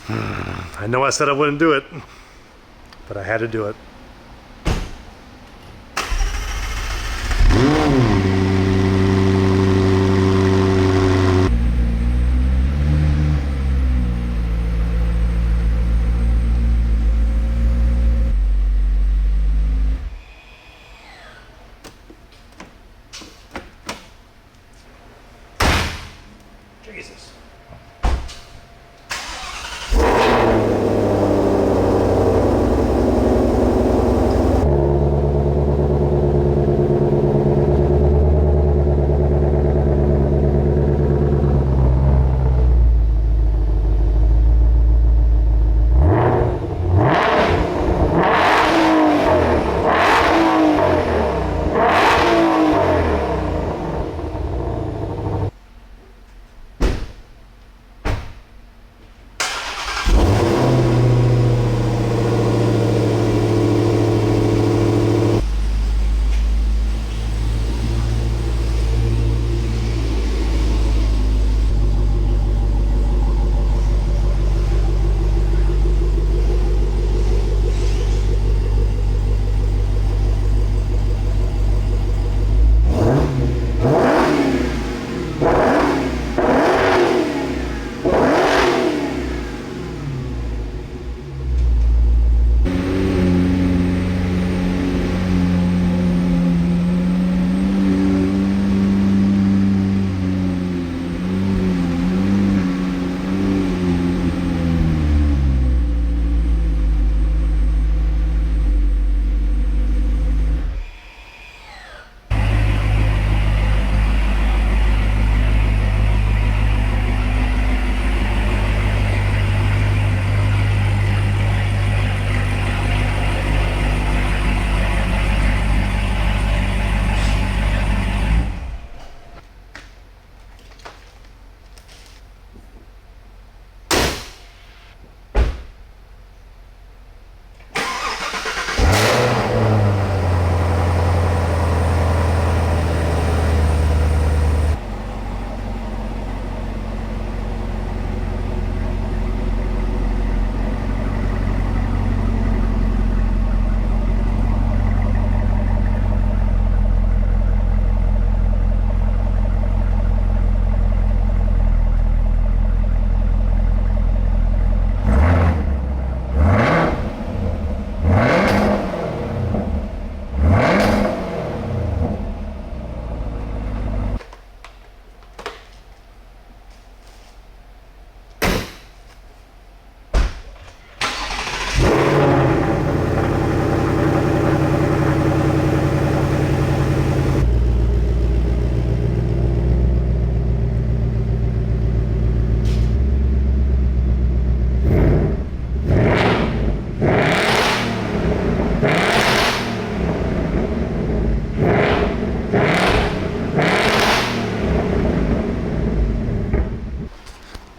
I know I said I wouldn't do it, but I had to do it. Jesus.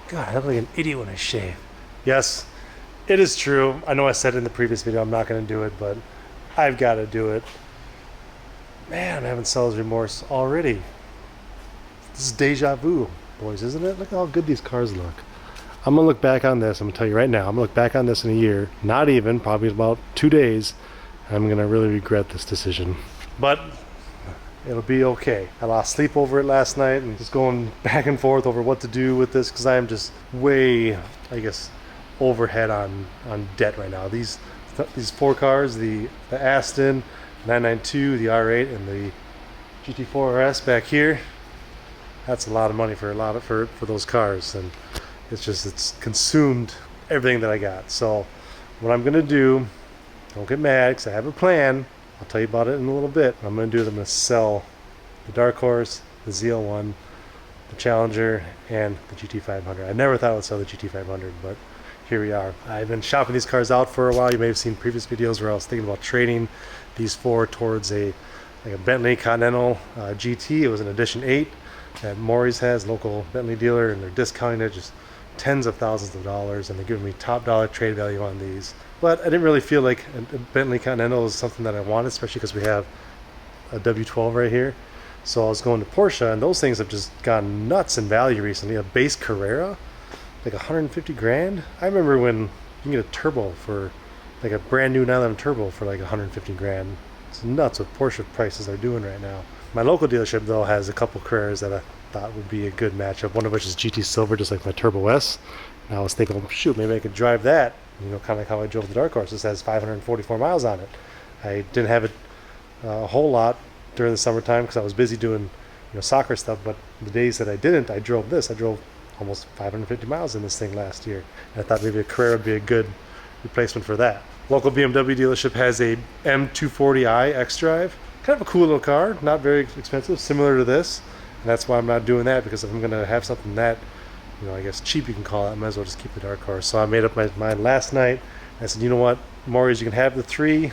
God, I look like an idiot when I shave. Yes, it is true. I know I said in the previous video I'm not going to do it, but I've got to do it. Man, I'm having seller's remorse already. This is deja vu, boys, isn't it? Look how good these cars look. I'm going to look back on this. I'm going to tell you right now. I'm going to look back on this in a year. Not even, probably about 2 days. I'm going to really regret this decision. But it'll be okay. I lost sleep over it last night and just going back and forth over what to do with this because I'm just way, I guess, overhead on debt right now. These 4 cars, the Aston 992, the R8, and the GT4 RS back here, that's a lot of money for those cars, and it's consumed everything that I got. So what I'm gonna do, don't get mad because I have a plan. I'll tell you about it in a little bit. What I'm gonna do is I'm gonna sell the Dark Horse, the ZL1, the Challenger, and the GT500. I never thought I would sell the GT500, but here we are. I've been shopping these cars out for a while. You may have seen previous videos where I was thinking about trading these 4 towards a Bentley Continental GT. It was an Edition 8 that Maury's has, local Bentley dealer, and they're discounting it just tens of thousands of dollars, and they're giving me top dollar trade value on these. But I didn't really feel like a Bentley Continental is something that I wanted, especially because we have a W12 right here. So I was going to Porsche, and those things have just gone nuts in value recently. A base Carrera like 150 grand. I remember when you can get a turbo for like a brand new 911 turbo for like 150 grand. It's nuts what Porsche prices are doing right now. My local dealership though has a couple Carreras that I thought would be a good matchup. One of which is GT Silver, just like my Turbo S. And I was thinking, well, shoot, maybe I could drive that. You know, kind of like how I drove the Dark Horse. This has 544 miles on it. I didn't have it a whole lot during the summertime because I was busy doing soccer stuff. But the days that I didn't, I drove this. I drove almost 550 miles in this thing last year. And I thought maybe a Carrera would be a good replacement for that. Local BMW dealership has a M240i X-Drive. Kind of a cool little car, not very expensive, similar to this. And that's why I'm not doing that, because if I'm going to have something that, I guess cheap you can call it, I might as well just keep the Dark Horse. So I made up my mind last night. I said, you know what, Maurice, you can have the 3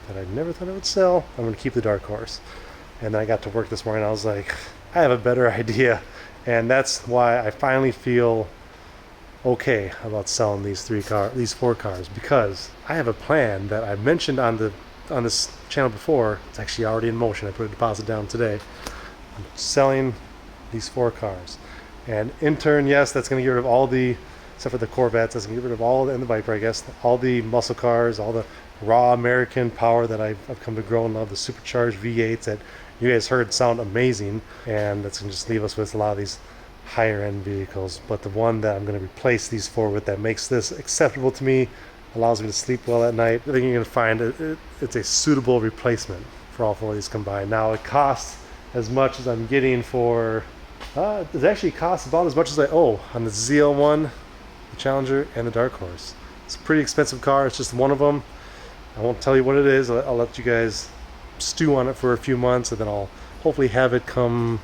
that I never thought I would sell. I'm going to keep the Dark Horse. And then I got to work this morning. I was like, I have a better idea. And that's why I finally feel okay about selling these 4 cars, because I have a plan that I mentioned on this channel before. It's actually already in motion. I put a deposit down today. I'm selling these 4 cars, and in turn, yes, that's going to get rid of all the, except for the Corvettes, that's going to get rid of all, and the Viper, I guess, all the muscle cars, all the raw American power that I've come to grow and love, the supercharged V8s that you guys heard sound amazing, and that's going to just leave us with a lot of these higher end vehicles. But the one that I'm going to replace these 4 with, that makes this acceptable to me, allows me to sleep well at night, I think you're going to find it's a suitable replacement for all 4 of these combined. Now it costs as much as I'm getting for it actually costs about as much as I owe on the ZL1, the Challenger, and the Dark Horse. It's a pretty expensive car. It's just one of them. I won't tell you what it is. I'll let you guys stew on it for a few months, and then I'll hopefully have it come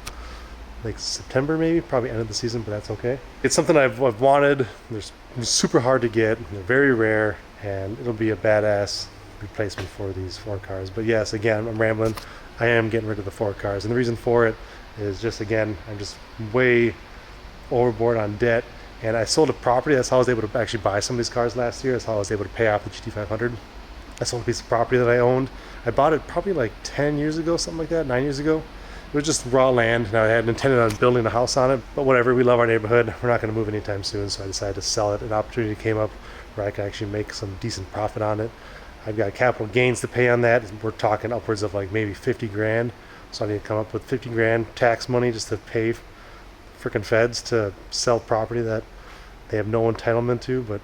like September, maybe, probably end of the season, but that's okay. It's something I've wanted. They're super hard to get. They're very rare, and it'll be a badass replacement for these 4 cars. But yes, again, I'm rambling. I am getting rid of the 4 cars, and the reason for it is just, again, I'm just way overboard on debt, and I sold a property. That's how I was able to actually buy some of these cars last year. That's how I was able to pay off the GT500. I sold a piece of property that I owned. I bought it probably like 10 years ago, something like that, 9 years ago. It was just raw land. Now I had intended on building a house on it, but whatever, we love our neighborhood. We're not going to move anytime soon, so I decided to sell it. An opportunity came up where I could actually make some decent profit on it. I've got capital gains to pay on that. We're talking upwards of like maybe 50 grand. So I need to come up with 50 grand tax money just to pay freaking feds to sell property that they have no entitlement to, but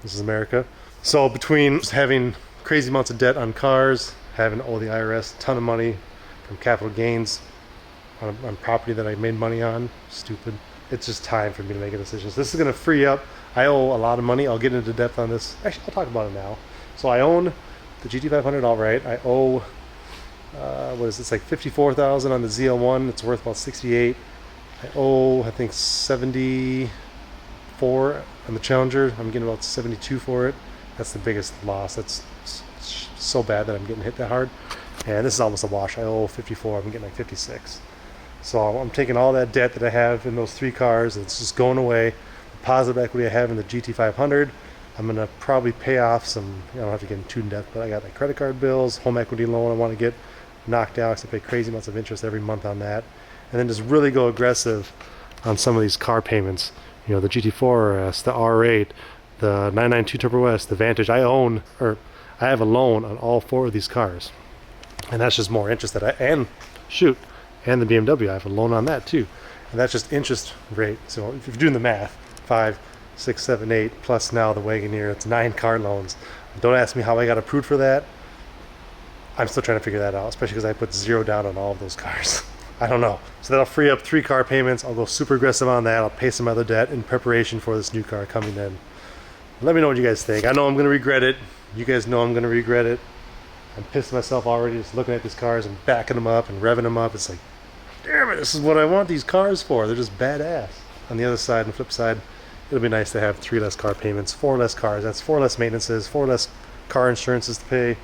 this is America. So between having crazy amounts of debt on cars, having to owe the IRS a ton of money from capital gains on property that I made money on, stupid. It's just time for me to make a decision. So this is going to free up. I owe a lot of money. I'll get into depth on this. Actually, I'll talk about it now. So I own the GT500 outright. I owe what is it? It's like 54,000 on the ZL1. It's worth about 68. I owe, I think, 74 on the Challenger. I'm getting about 72 for it. That's the biggest loss. That's so bad that I'm getting hit that hard. And this is almost a wash. I owe 54. I'm getting like 56. So I'm taking all that debt that I have in those 3 cars. It's just going away. The positive equity I have in the GT500, I'm going to probably pay off some, I don't have to get into depth, but I got like credit card bills, home equity loan I want to get knocked out, because I pay crazy amounts of interest every month on that. And then just really go aggressive on some of these car payments. The GT4 RS, the R8, the 992 Turbo S, the Vantage. I have a loan on all 4 of these cars. And that's just more interest that and the BMW, I have a loan on that too. And that's just interest rate. So if you're doing the math, 5, 6, 7, 8, plus now the Wagoneer, it's 9 car loans. Don't ask me how I got approved for that. I'm still trying to figure that out, especially because I put 0 down on all of those cars. I don't know. So that'll free up 3 car payments. I'll go super aggressive on that. I'll pay some other debt in preparation for this new car coming in. Let me know what you guys think. I know I'm going to regret it. You guys know I'm going to regret it. I'm pissed myself already just looking at these cars and backing them up and revving them up. It's like, damn it, this is what I want these cars for. They're just badass. On the other side, on the flip side, it'll be nice to have 3 less car payments, 4 less cars. That's 4 less maintenances, 4 less car insurances to pay.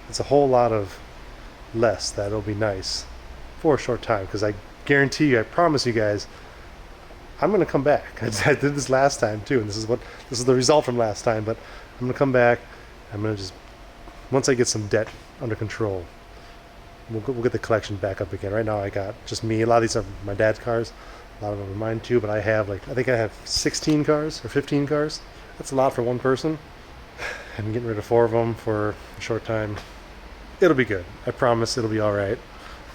It's a whole lot of less. That'll be nice for a short time, because I guarantee you, I promise you guys, I'm going to come back. I did this last time too, and this is the result from last time, but I'm going to come back. I'm going to just, once I get some debt under control, we'll get the collection back up again. Right now I got just me. A lot of these are my dad's cars. A lot of them are mine too, but I have I think I have 16 cars or 15 cars. That's a lot for one person. And getting rid of 4 of them for a short time, it'll be good. I promise it'll be all right.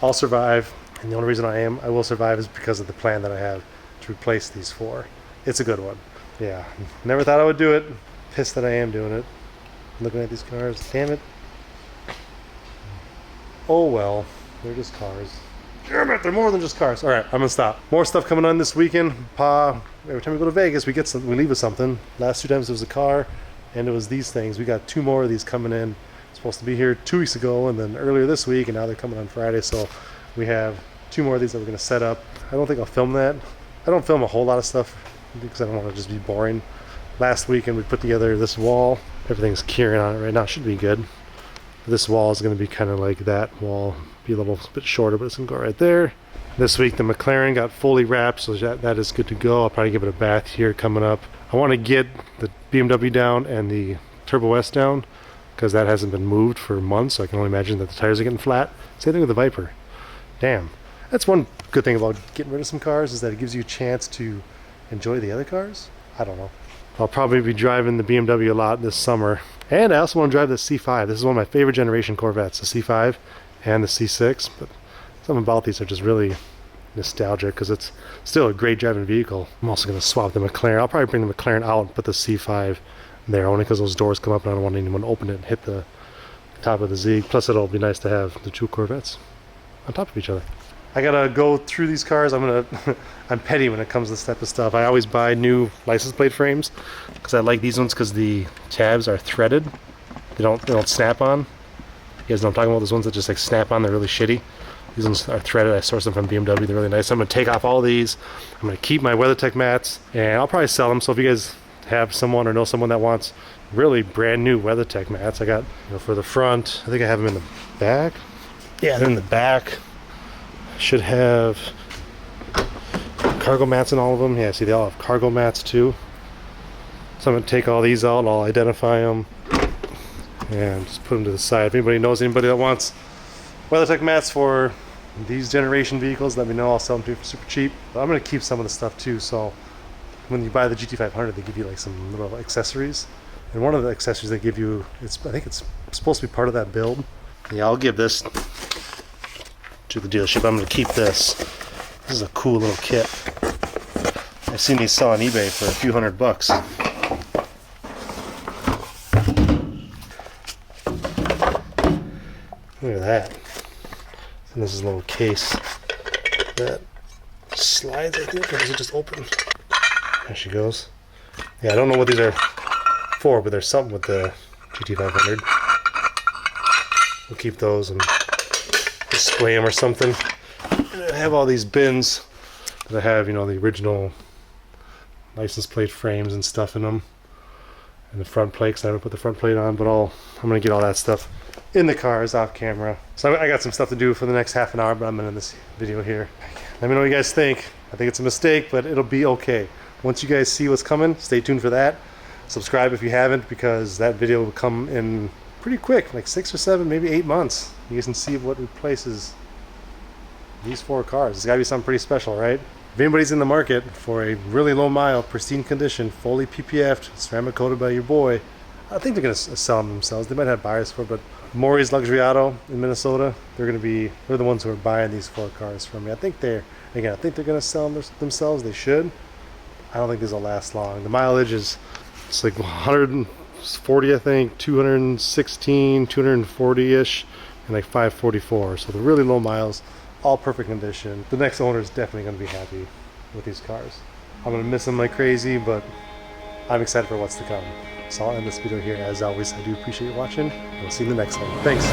I'll survive, and the only reason I will survive is because of the plan that I have to replace these 4. It's a good one. Yeah, never thought I would do it. Pissed that I am doing it. Looking at these cars, damn it. Oh well, they're just cars. Damn it, they're more than just cars. All right, I'm gonna stop. More stuff coming on this weekend. Every time we go to Vegas, we leave with something. Last 2 times it was a car, and it was these things. We got 2 more of these coming in. Supposed to be here 2 weeks ago, and then earlier this week, and now they're coming on Friday. So we have 2 more of these that we're gonna set up. I don't think I'll film that. I don't film a whole lot of stuff because I don't want to just be boring. Last weekend we put together this wall. Everything's curing on it right now. Should be good. This wall is going to be kind of like that wall. Be a little bit shorter, but it's going to go right there. This week the McLaren got fully wrapped, so that is good to go. I'll probably give it a bath here coming up. I want to get the BMW down and the Turbo S down because that hasn't been moved for months, so I can only imagine that the tires are getting flat. Same thing with the Viper. Damn. That's one good thing about getting rid of some cars, is that it gives you a chance to enjoy the other cars. I don't know. I'll probably be driving the BMW a lot this summer. And I also want to drive the C5. This is one of my favorite generation Corvettes, the C5 and the C6. But something about these are just really nostalgic because it's still a great driving vehicle. I'm also going to swap the McLaren. I'll probably bring the McLaren out and put the C5 there, only because those doors come up and I don't want anyone to open it and hit the top of the Z. Plus it'll be nice to have the 2 Corvettes on top of each other. I gotta go through these cars. I'm petty when it comes to this type of stuff. I always buy new license plate frames because I like these ones because the tabs are threaded. They don't snap on. You guys know what I'm talking about? Those ones that just like snap on, they're really shitty. These ones are threaded. I sourced them from BMW. They're really nice. I'm gonna take off all these. I'm gonna keep my WeatherTech mats, and I'll probably sell them. So if you guys have someone or know someone that wants really brand new WeatherTech mats, I got for the front. I think I have them in the back. Yeah, they're in the back. Should have cargo mats in all of them. Yeah, see, they all have cargo mats too. So I'm going to take all these out, I'll identify them, and just put them to the side. If anybody knows anybody that wants WeatherTech mats for these generation vehicles, let me know. I'll sell them to you for super cheap. But I'm going to keep some of the stuff too, so when you buy the GT500, they give you like some little accessories. And one of the accessories they give you, I think it's supposed to be part of that build. Yeah, I'll give this to the dealership. I'm going to keep this. This is a cool little kit. I've seen these sell on eBay for a few $100. Look at that. And this is a little case that slides, I think, or does it just open? There she goes. Yeah, I don't know what these are for, but there's something with the GT500. We'll keep those and display them or something. And I have all these bins that I have, the original license plate frames and stuff in them, and the front plate, because I haven't put the front plate on, but I'm gonna get all that stuff in the cars off camera. So I got some stuff to do for the next half an hour, but I'm in this video here. Let me know what you guys think. I think it's a mistake, but it'll be okay. Once you guys see what's coming, stay tuned for that. Subscribe if you haven't, because that video will come in pretty quick, like 6 or 7, maybe 8 months. You guys can see what replaces these 4 cars. It's gotta be something pretty special, right? If anybody's in the market for a really low mile, pristine condition, fully PPF'd, ceramic coated by your boy, I think they're gonna sell them themselves. They might have buyers for it, but Maury's Luxury Auto in Minnesota, they're the ones who are buying these 4 cars from me. I think they're gonna sell them themselves. They should. I don't think these will last long. The mileage it's like 140, I think, 216, 240-ish, and like 544. So they're really low miles, all perfect condition. The next owner is definitely going to be happy with these cars. I'm going to miss them like crazy, but I'm excited for what's to come. So I'll end this video here. As always, I do appreciate you watching, and we'll see you in the next one. Thanks.